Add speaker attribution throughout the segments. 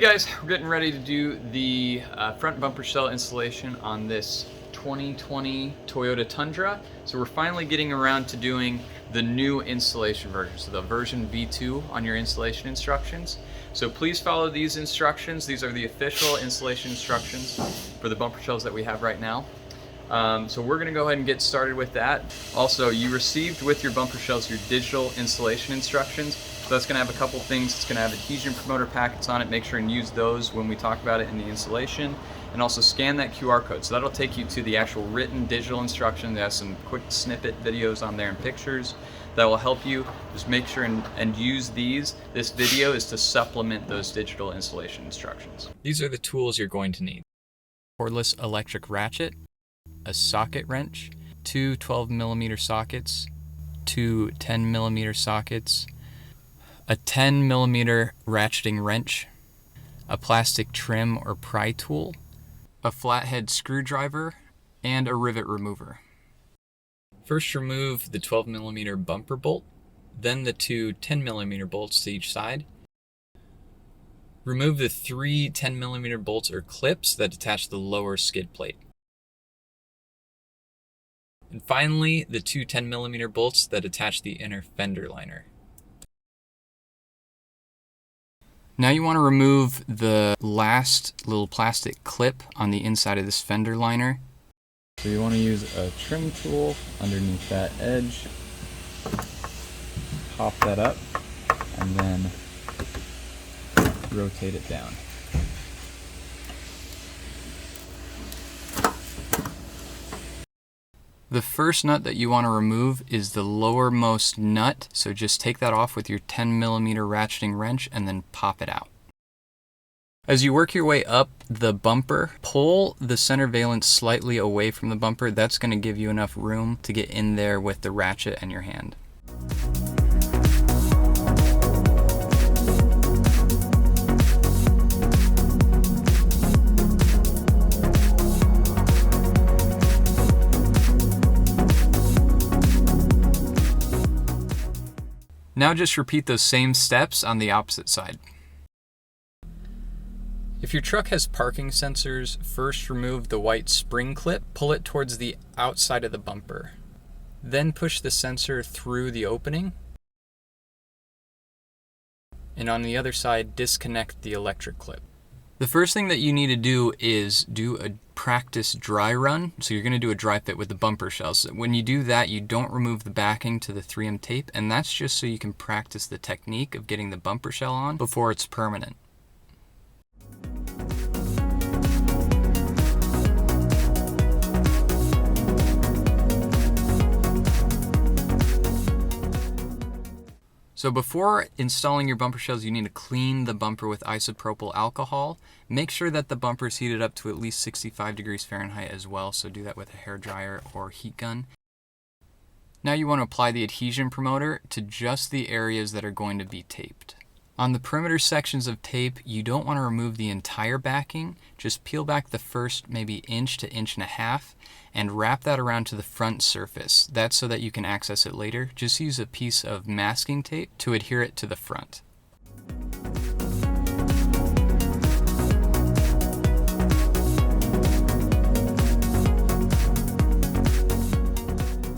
Speaker 1: guys, we're getting ready to do the front bumper shell installation on this 2020 Toyota Tundra. So we're finally getting around to doing the new installation version, so the version V2 on your installation instructions. So please follow these instructions. These are the official installation instructions for the bumper shells that we have right now. So we're going to go ahead and get started with that. Also, you received with your bumper shells your digital installation instructions. So that's going to have a couple things. It's going to have adhesion promoter packets on it. Make sure and use those when we talk about it in the installation. And also scan that QR code. So that'll take you to the actual written digital instruction. There's some quick snippet videos on there and pictures that will help you. Just make sure and use these. This video is to supplement those digital installation instructions. These are the tools you're going to need. Cordless electric ratchet, a socket wrench, two 12mm sockets, two 10mm sockets, a 10mm ratcheting wrench, a plastic trim or pry tool, a flathead screwdriver, and a rivet remover. First, remove the 12mm bumper bolt, then the two 10mm bolts to each side. Remove the three 10mm bolts or clips that attach the lower skid plate. And finally, the two 10mm bolts that attach the inner fender liner. Now you want to remove the last little plastic clip on the inside of this fender liner. So you want to use a trim tool underneath that edge, pop that up, and then rotate it down. The first nut that you want to remove is the lowermost nut, so just take that off with your 10mm ratcheting wrench and then pop it out. As you work your way up the bumper, pull the center valance slightly away from the bumper. That's going to give you enough room to get in there with the ratchet and your hand. Now just repeat those same steps on the opposite side. If your truck has parking sensors, first remove the white spring clip, pull it towards the outside of the bumper. Then push the sensor through the opening. And on the other side, disconnect the electric clip. The first thing that you need to do is do a practice dry run. So you're going to do a dry fit with the bumper shells. When you do that, you don't remove the backing to the 3M tape, and that's just so you can practice the technique of getting the bumper shell on before it's permanent. So before installing your bumper shells, you need to clean the bumper with isopropyl alcohol. Make sure that the bumper is heated up to at least 65 degrees Fahrenheit as well, so do that with a hairdryer or heat gun. Now you want to apply the adhesion promoter to just the areas that are going to be taped. On the perimeter sections of tape, you don't want to remove the entire backing. Just peel back the first maybe inch to inch and a half and wrap that around to the front surface. That's so that you can access it later. Just use a piece of masking tape to adhere it to the front.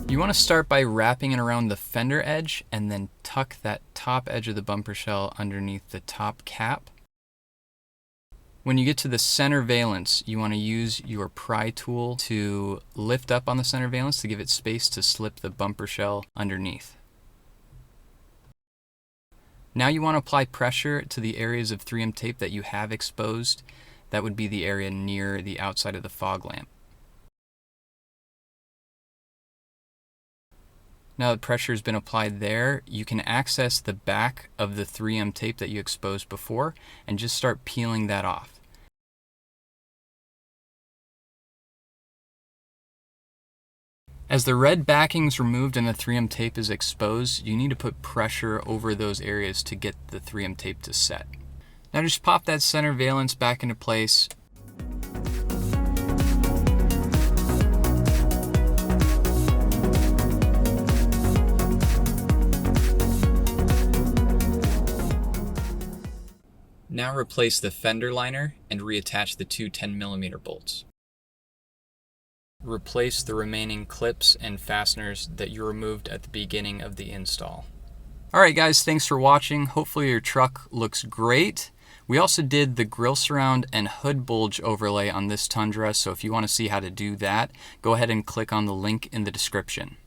Speaker 1: You want to start by wrapping it around the fender edge and then tuck that top edge of the bumper shell underneath the top cap. When you get to the center valance, you want to use your pry tool to lift up on the center valance to give it space to slip the bumper shell underneath. Now you want to apply pressure to the areas of 3M tape that you have exposed. That would be the area near the outside of the fog lamp. Now that pressure has been applied there, you can access the back of the 3M tape that you exposed before and just start peeling that off. As the red backing is removed and the 3M tape is exposed, you need to put pressure over those areas to get the 3M tape to set. Now just pop that center valance back into place.
Speaker 2: Now
Speaker 1: now replace the fender liner and reattach the two 10mm bolts. Replace the remaining clips and fasteners that you removed at the beginning of the install. Alright guys, thanks for watching. Hopefully your truck looks great. We also did the grille surround and hood bulge overlay on this Tundra, so if you want to see how to do that, go ahead and click on the link in the description.